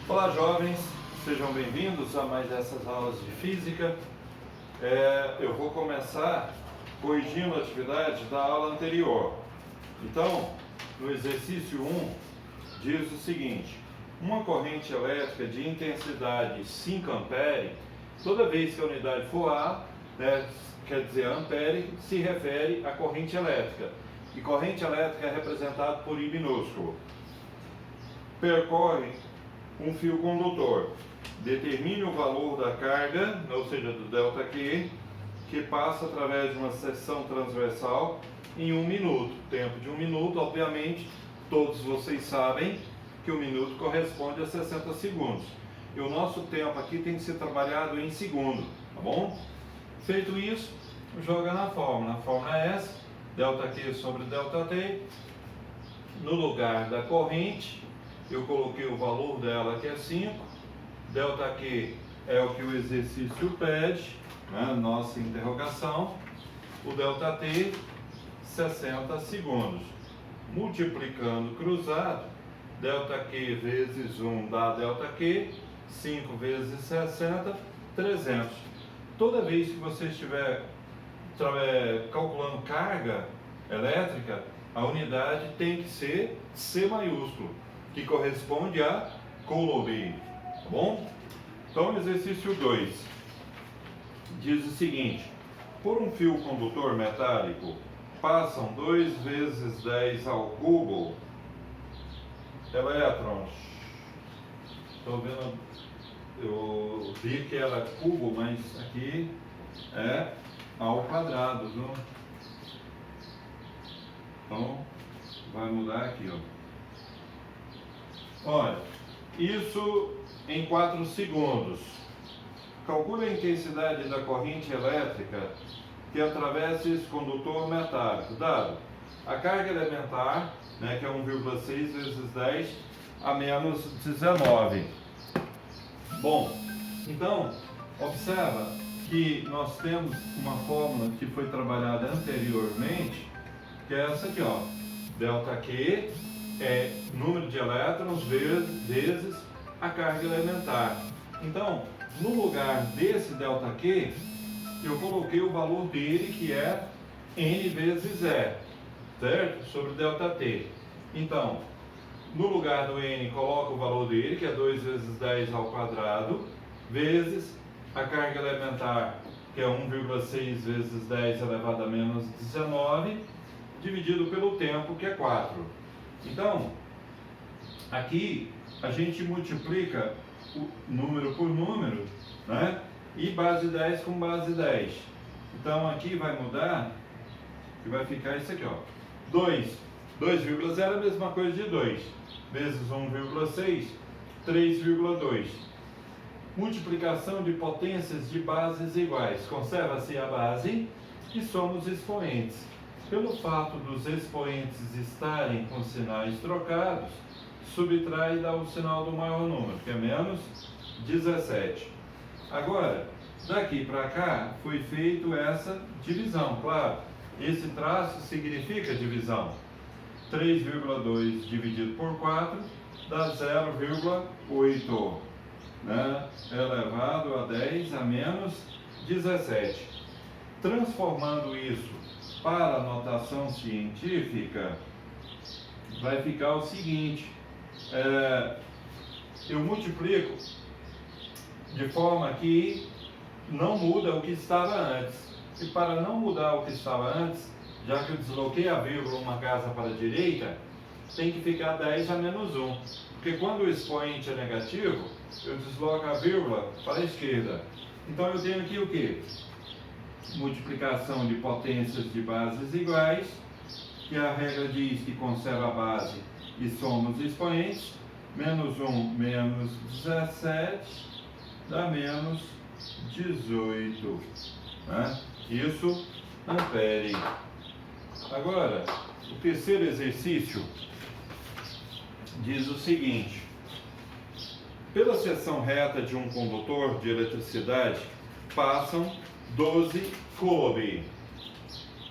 Olá, jovens, sejam bem-vindos a mais essas aulas de física. Eu vou começar corrigindo a atividade da aula anterior. Então, no exercício 1, diz o seguinte: uma corrente elétrica de intensidade 5 ampere, toda vez que a unidade for A, quer dizer ampere, se refere à corrente elétrica. E corrente elétrica é representada por I minúsculo. Percorre um fio condutor. Determine o valor da carga, ou seja, do ΔQ, que passa através de uma seção transversal em 1 minuto. Tempo de 1 minuto, obviamente, todos vocês sabem que 1 minuto corresponde a 60 segundos. E o nosso tempo aqui tem que ser trabalhado em segundo, tá bom? Feito isso, joga na fórmula. A fórmula é essa, ΔQ sobre ΔT. No lugar da corrente, eu coloquei o valor dela, que é 5. ΔQ é o que o exercício pede, nossa interrogação. O ΔT, 60 segundos. Multiplicando cruzado, ΔQ vezes 1 dá ΔQ, 5 vezes 60, 300. Toda vez que você estiver calculando carga elétrica, a unidade tem que ser C maiúsculo, que corresponde a Coulomb, tá bom? Então, exercício 2 diz o seguinte: por um fio condutor metálico passam 2 vezes 10 ao cubo elétrons. Estou vendo, eu vi que era cubo, mas aqui é ao quadrado, viu? Então, vai mudar aqui, ó. Olha, isso em 4 segundos. Calcule a intensidade da corrente elétrica que atravessa esse condutor metálico. Dado a carga elementar, que é 1,6 vezes 10 a menos 19. Bom, então, observa que nós temos uma fórmula que foi trabalhada anteriormente, que é essa aqui, ó. ΔQ é número de elétrons vezes a carga elementar. Então, no lugar desse ΔQ, eu coloquei o valor dele, que é N vezes E, certo? Sobre ΔT. Então, no lugar do N, coloco o valor dele, que é 2 vezes 10 ao quadrado, vezes a carga elementar, que é 1,6 vezes 10 elevado a menos 19, dividido pelo tempo, que é 4. Então, aqui a gente multiplica o número por número, e base 10 com base 10. Então, aqui vai mudar, e vai ficar isso aqui, ó. 2,0 é a mesma coisa de 2, vezes 1,6, 3,2. Multiplicação de potências de bases iguais. Conserva-se a base e somos expoentes. Pelo fato dos expoentes estarem com sinais trocados, subtrai e dá o sinal do maior número, que é menos 17. Agora, daqui para cá, foi feita essa divisão, claro. Esse traço significa divisão. 3,2 dividido por 4 dá 0,8, elevado a 10 a menos 17. Transformando isso para a notação científica, vai ficar o seguinte: eu multiplico de forma que não muda o que estava antes. E para não mudar o que estava antes, já que eu desloquei a vírgula uma casa para a direita, tem que ficar 10 a menos 1. Porque quando o expoente é negativo, eu desloco a vírgula para a esquerda. Então eu tenho aqui o quê? Multiplicação de potências de bases iguais, que a regra diz que conserva a base e somos expoentes. Menos 1, menos 17, dá menos 18. Isso, ampere. Agora, o terceiro exercício diz o seguinte: pela seção reta de um condutor de eletricidade passam 12 Coulomb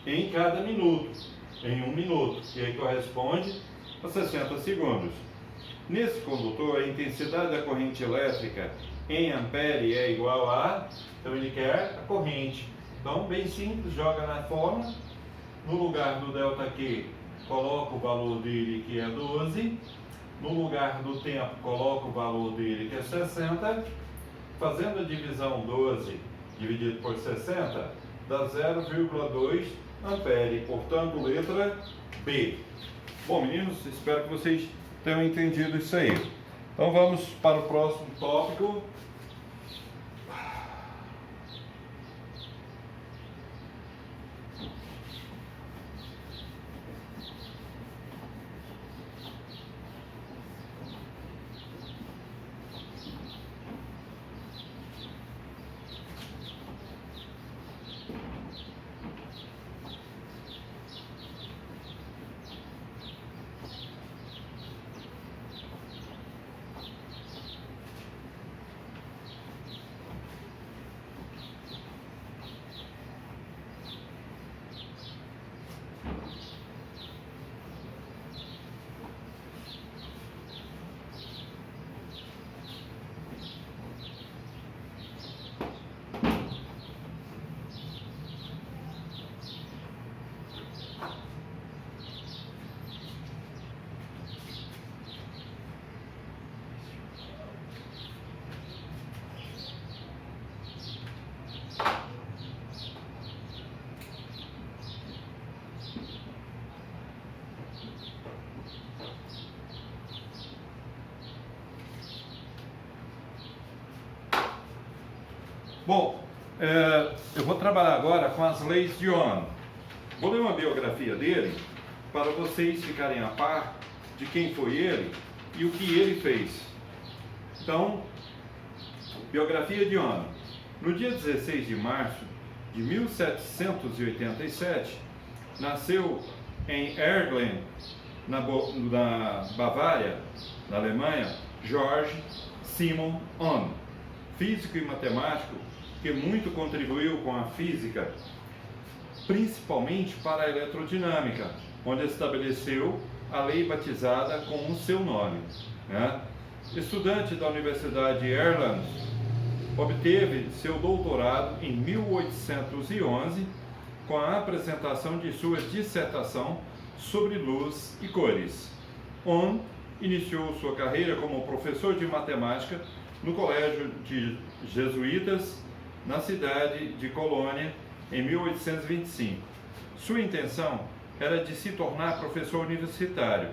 em cada minuto, em 1 minuto, que aí corresponde a 60 segundos. Nesse condutor, a intensidade da corrente elétrica em ampere é igual a... Então ele quer a corrente. Então, bem simples, joga na fórmula. No lugar do ΔQ, coloca o valor dele, que é 12. No lugar do tempo, coloca o valor dele, que é 60. Fazendo a divisão 12 dividido por 60, dá 0,2 ampere. Portanto, letra B. Bom, meninos, espero que vocês tenham entendido isso aí. Então, vamos para o próximo tópico. Bom, eu vou trabalhar agora com as leis de Ohm. Vou ler uma biografia dele para vocês ficarem a par de quem foi ele e o que ele fez. Então, biografia de Ohm. No dia 16 de março de 1787, nasceu em Erlangen, na Bavária, na Alemanha, Georg Simon Ohm, físico e matemático que muito contribuiu com a física, principalmente para a eletrodinâmica, onde estabeleceu a lei batizada com o seu nome. Estudante da Universidade de Erlangen, obteve seu doutorado em 1811 com a apresentação de sua dissertação sobre luz e cores. Ohm iniciou sua carreira como professor de matemática no Colégio de Jesuítas, na cidade de Colônia, em 1825. Sua intenção era de se tornar professor universitário,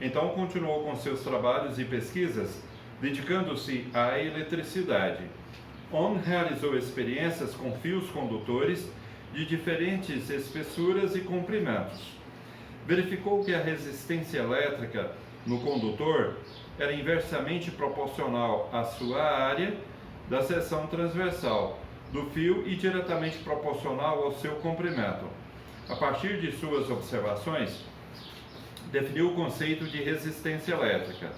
então continuou com seus trabalhos e pesquisas, dedicando-se à eletricidade. Ohm realizou experiências com fios condutores de diferentes espessuras e comprimentos. Verificou que a resistência elétrica no condutor era inversamente proporcional à sua área da seção transversal do fio e diretamente proporcional ao seu comprimento. A partir de suas observações, definiu o conceito de resistência elétrica.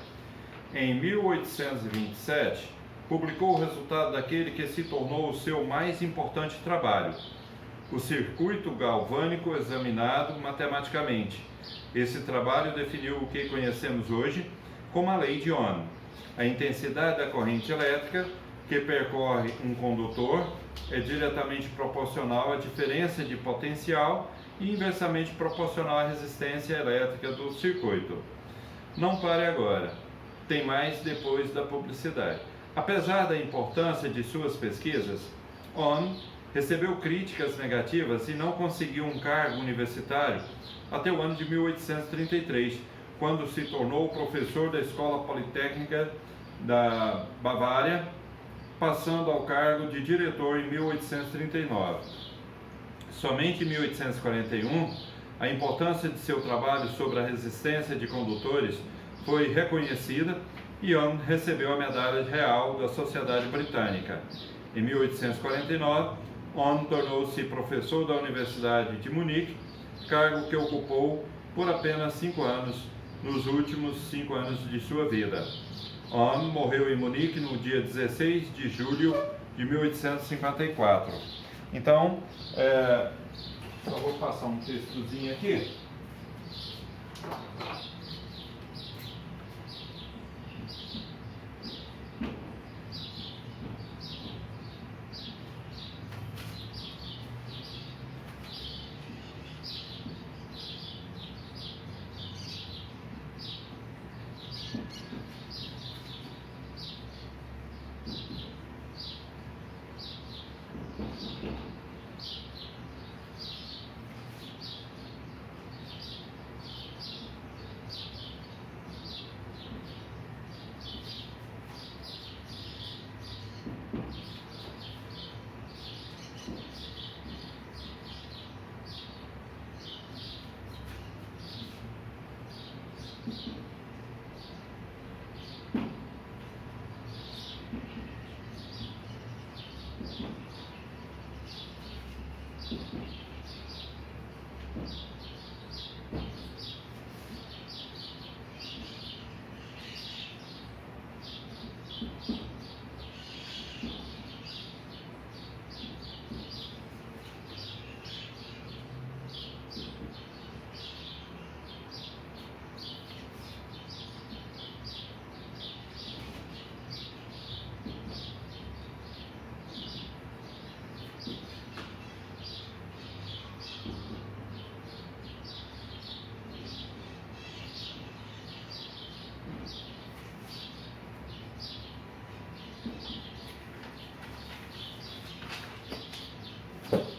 Em 1827, publicou o resultado daquele que se tornou o seu mais importante trabalho, o circuito galvânico examinado matematicamente. Esse trabalho definiu o que conhecemos hoje como a lei de Ohm. A intensidade da corrente elétrica que percorre um condutor é diretamente proporcional à diferença de potencial e inversamente proporcional à resistência elétrica do circuito. Não pare agora, tem mais depois da publicidade. Apesar da importância de suas pesquisas, Ohm recebeu críticas negativas e não conseguiu um cargo universitário até o ano de 1833, quando se tornou professor da Escola Politécnica da Bavária, passando ao cargo de diretor em 1839. Somente em 1841, a importância de seu trabalho sobre a resistência de condutores foi reconhecida e Ohm recebeu a Medalha Real da Sociedade Britânica. Em 1849, Ohm tornou-se professor da Universidade de Munique, cargo que ocupou por apenas 5 anos, nos últimos 5 anos de sua vida. Ohm morreu em Munique no dia 16 de julho de 1854. Então, só vou passar um textozinho aqui.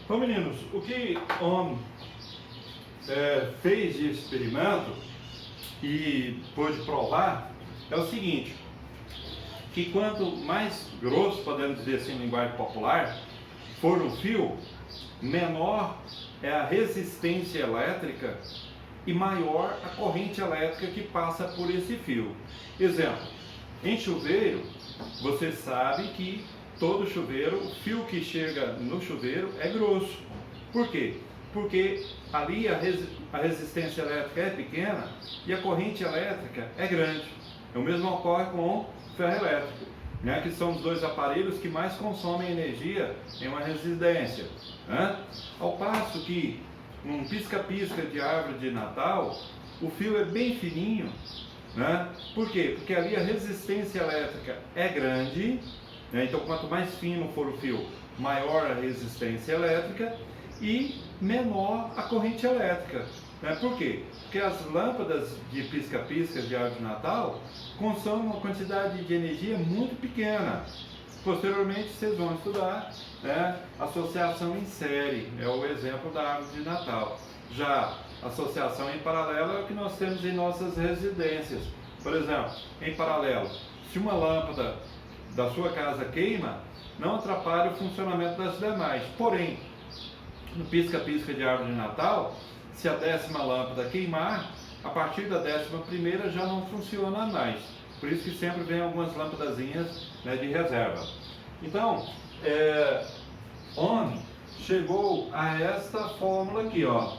Bom, meninos, o que Ohm fez de experimento e pôde provar é o seguinte, que quanto mais grosso, podemos dizer assim em linguagem popular, for o fio, menor é a resistência elétrica e maior a corrente elétrica que passa por esse fio. Exemplo, em chuveiro, você sabe que todo chuveiro, o fio que chega no chuveiro é grosso. Por quê? Porque ali a resistência elétrica é pequena e a corrente elétrica é grande. O mesmo ocorre com o ferro elétrico, né, que são os dois aparelhos que mais consomem energia em uma residência, né? Ao passo que num pisca-pisca de árvore de Natal, o fio é bem fininho, né? Por quê? Porque ali a resistência elétrica é grande, né? Então quanto mais fino for o fio, maior a resistência elétrica e menor a corrente elétrica. Né? Por quê? Porque as lâmpadas de pisca-pisca de árvore de Natal consomem uma quantidade de energia muito pequena. Posteriormente vocês vão estudar, né, associação em série, é o exemplo da árvore de Natal. Já associação em paralelo é o que nós temos em nossas residências. Por exemplo, em paralelo, se uma lâmpada da sua casa queima, não atrapalha o funcionamento das demais. Porém, no pisca-pisca de árvore de Natal, se a 10ª lâmpada queimar, a partir da 11ª já não funciona mais. Por isso que sempre vem algumas lâmpadazinhas, né, de reserva. Então, Ohm chegou a esta fórmula aqui, ó.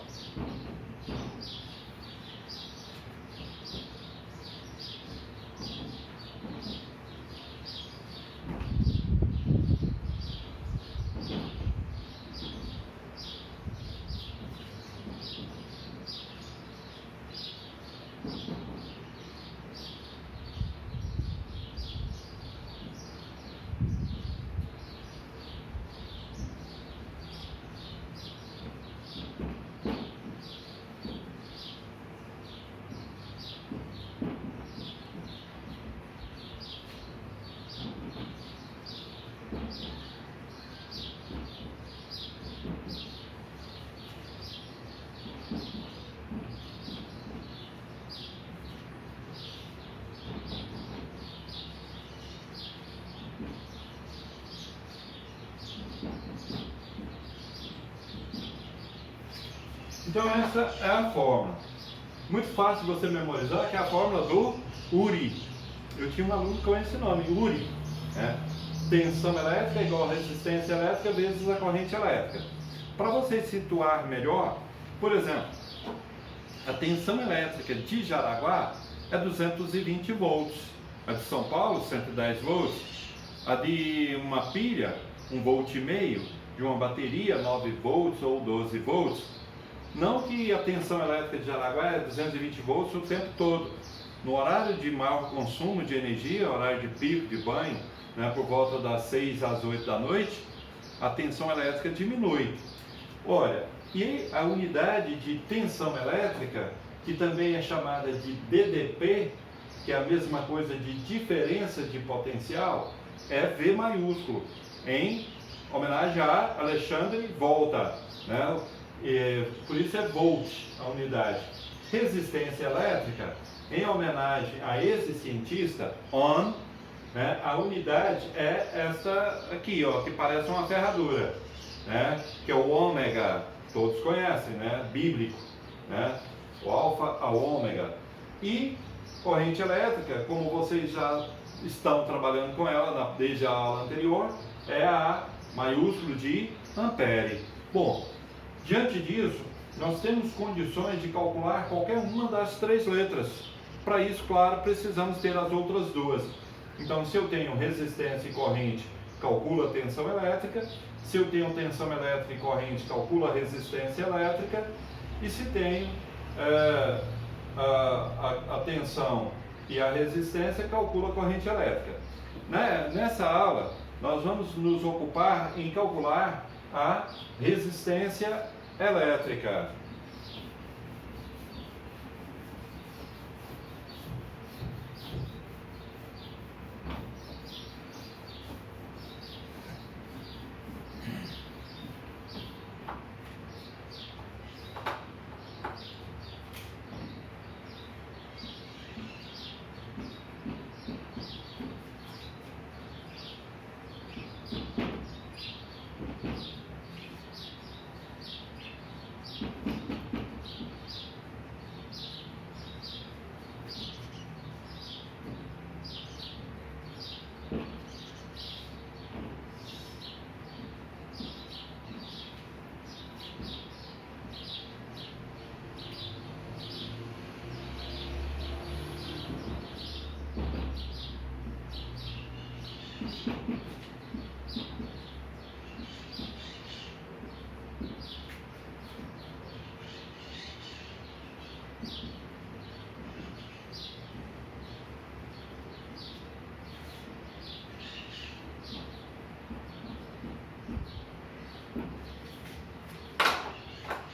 Então essa é a fórmula. Muito fácil de você memorizar, que é a fórmula do Uri. Eu tinha um aluno com esse nome, Uri. Né? Tensão elétrica igual a resistência elétrica vezes a corrente elétrica. Para você situar melhor, por exemplo, a tensão elétrica de Jaraguá é 220 volts. A de São Paulo, 110 volts. A de uma pilha, 1,5 volt. De uma bateria, 9 volts ou 12 volts. Não que a tensão elétrica de Jaraguá é 220 volts o tempo todo. No horário de maior consumo de energia, horário de pico de banho, né, por volta das 6 às 8 da noite, a tensão elétrica diminui. Olha, e a unidade de tensão elétrica, que também é chamada de DDP, que é a mesma coisa de diferença de potencial, é V maiúsculo, em homenagem a Alexandre Volta, né? Por isso é volt a unidade. Resistência elétrica, em homenagem a esse cientista, Ohm, né, a unidade é esta aqui, ó, que parece uma ferradura, né, que é o ômega, todos conhecem, né, bíblico, né, o alfa ao ômega. E corrente elétrica, como vocês já estão trabalhando com ela desde a aula anterior, é a maiúsculo de ampere. Bom, diante disso, nós temos condições de calcular qualquer uma das 3 letras. Para isso, claro, precisamos ter as outras duas. Então, se eu tenho resistência e corrente, calculo a tensão elétrica. Se eu tenho tensão elétrica e corrente, calculo a resistência elétrica. E se tenho a tensão e a resistência, calculo a corrente elétrica. Nessa aula, nós vamos nos ocupar em calcular a resistência elétrica.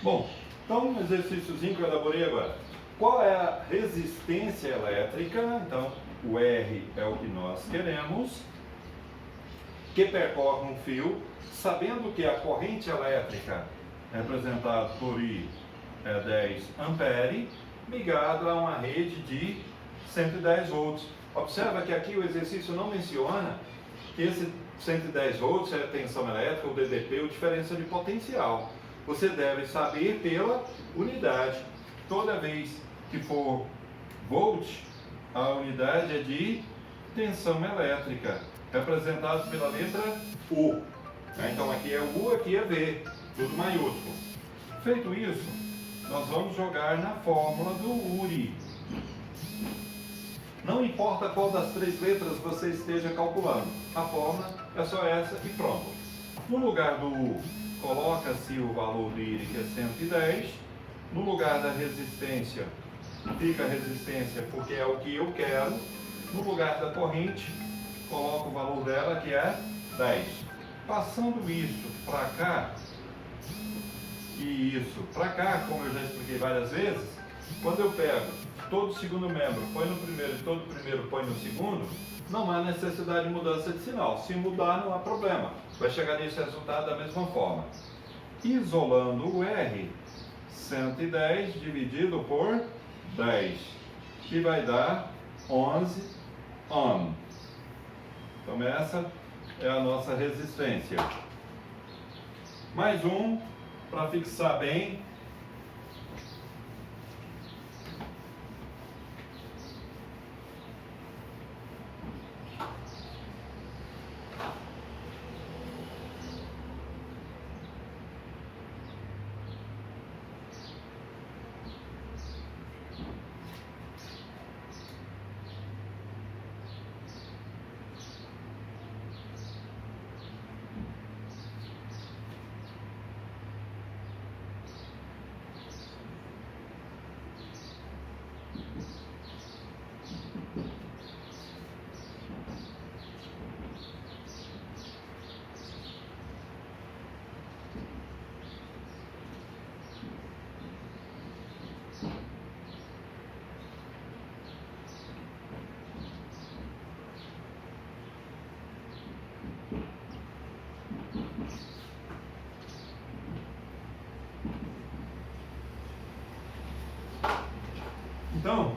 Bom, então um exercíciozinho que eu elaborei agora. Qual é a resistência elétrica? Então, o R é o que nós queremos, que percorre um fio, sabendo que a corrente elétrica, representada por I, é 10 ampere, ligado a uma rede de 110 volts. Observa que aqui o exercício não menciona que esse 110 volts é tensão elétrica, ou DDP, ou diferença de potencial. Você deve saber pela unidade. Toda vez que for volt, a unidade é de tensão elétrica, representado pela letra U. Então aqui é U, aqui é V, tudo maiúsculo. Feito isso, nós vamos jogar na fórmula do URI. Não importa qual das três letras você esteja calculando, a fórmula é só essa e pronto. No lugar do U, coloca-se o valor do IRI, que é 110. No lugar da resistência, fica a resistência porque é o que eu quero. No lugar da corrente, coloco o valor dela, que é 10. Passando isso para cá e isso para cá, como eu já expliquei várias vezes, quando eu pego todo o segundo membro, põe no primeiro e todo o primeiro põe no segundo, não há necessidade de mudança de sinal. Se mudar, não há problema. Vai chegar nesse resultado da mesma forma. Isolando o R, 110 dividido por 10, que vai dar 11 ohm. Então essa é a nossa resistência. Mais um, para fixar bem. Então,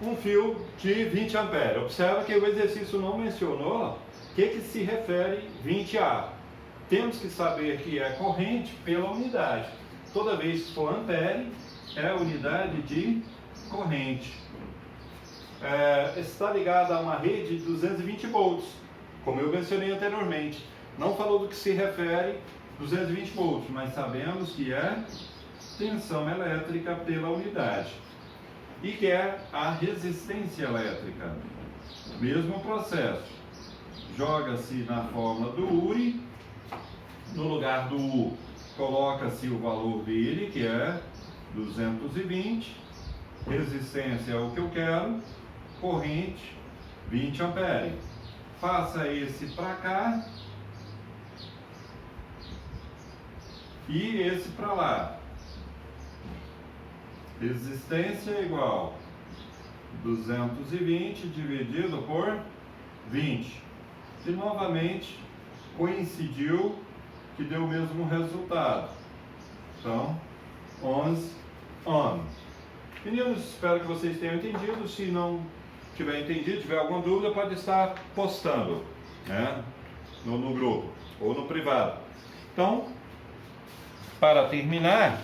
um fio de 20 amperes. Observa que o exercício não mencionou o que se refere 20 a. Temos que saber que é corrente pela unidade. Toda vez que for ampere, é a unidade de corrente. Está ligada a uma rede de 220 volts, como eu mencionei anteriormente. Não falou do que se refere 220 volts, mas sabemos que é tensão elétrica pela unidade. E que é a resistência elétrica. Mesmo processo. Joga-se na fórmula do URI. No lugar do U, coloca-se o valor dele, que é 220. Resistência é o que eu quero. Corrente, 20 amperes. Passa esse para cá. E esse para lá. Resistência é igual 220 dividido por 20. E novamente coincidiu que deu o mesmo resultado. Então, 11 ohm. Meninos, espero que vocês tenham entendido. Se não tiver entendido, tiver alguma dúvida, pode estar postando, né, no grupo ou no privado. Então, para terminar,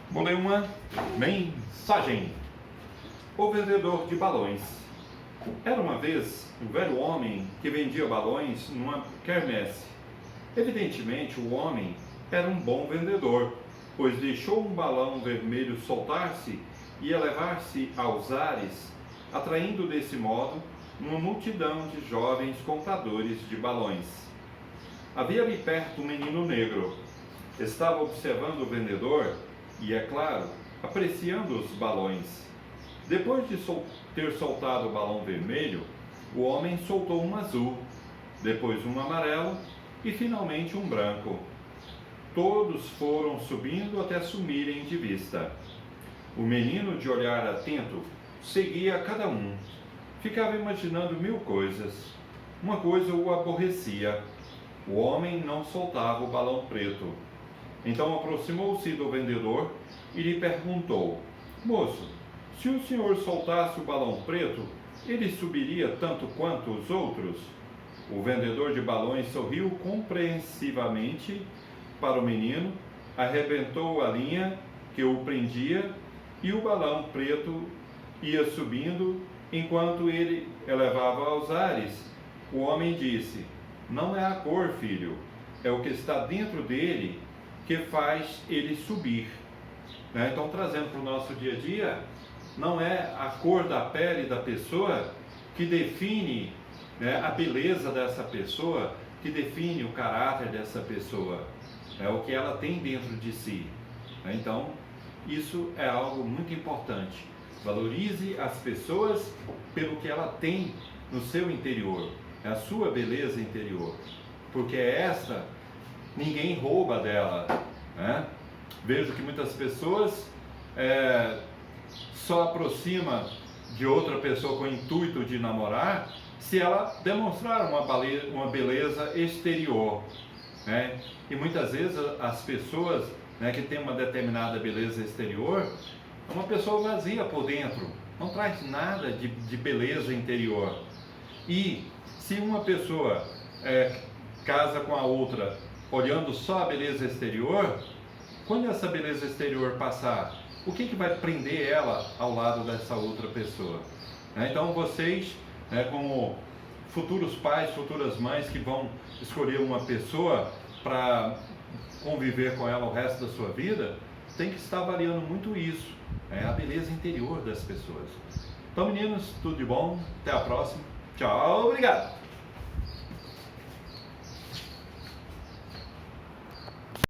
vou ler uma mensagem. O vendedor de balões. Era uma vez um velho homem que vendia balões numa quermesse. Evidentemente, o homem era um bom vendedor, pois deixou um balão vermelho soltar-se e elevar-se aos ares, atraindo desse modo uma multidão de jovens compradores de balões. Havia ali perto um menino negro. Estava observando o vendedor e, é claro, apreciando os balões. Depois de ter soltado o balão vermelho, o homem soltou um azul, depois um amarelo e finalmente um branco. Todos foram subindo até sumirem de vista. O menino, de olhar atento, seguia a cada um. Ficava imaginando mil coisas. Uma coisa o aborrecia. O homem não soltava o balão preto. Então aproximou-se do vendedor e lhe perguntou: Moço, se o senhor soltasse o balão preto, ele subiria tanto quanto os outros? O vendedor de balões sorriu compreensivamente para o menino, arrebentou a linha que o prendia e o balão preto ia subindo enquanto ele elevava aos ares. O homem disse: Não é a cor, filho, é o que está dentro dele que faz ele subir. Então, trazendo para o nosso dia a dia, não é a cor da pele da pessoa que define a beleza dessa pessoa, que define o caráter dessa pessoa, é o que ela tem dentro de si. Então, isso é algo muito importante. Valorize as pessoas pelo que ela tem no seu interior, é a sua beleza interior, porque essa ninguém rouba dela. Vejo que muitas pessoas só aproximam de outra pessoa com o intuito de namorar se ela demonstrar uma beleza exterior. E muitas vezes as pessoas que têm uma determinada beleza exterior é uma pessoa vazia por dentro, não traz nada de beleza interior. E se uma pessoa casa com a outra olhando só a beleza exterior, quando essa beleza exterior passar, o que vai prender ela ao lado dessa outra pessoa? Então vocês, como futuros pais, futuras mães que vão escolher uma pessoa para conviver com ela o resto da sua vida, tem que estar avaliando muito isso, a beleza interior das pessoas. Então, meninos, tudo de bom, até a próxima, tchau, obrigado!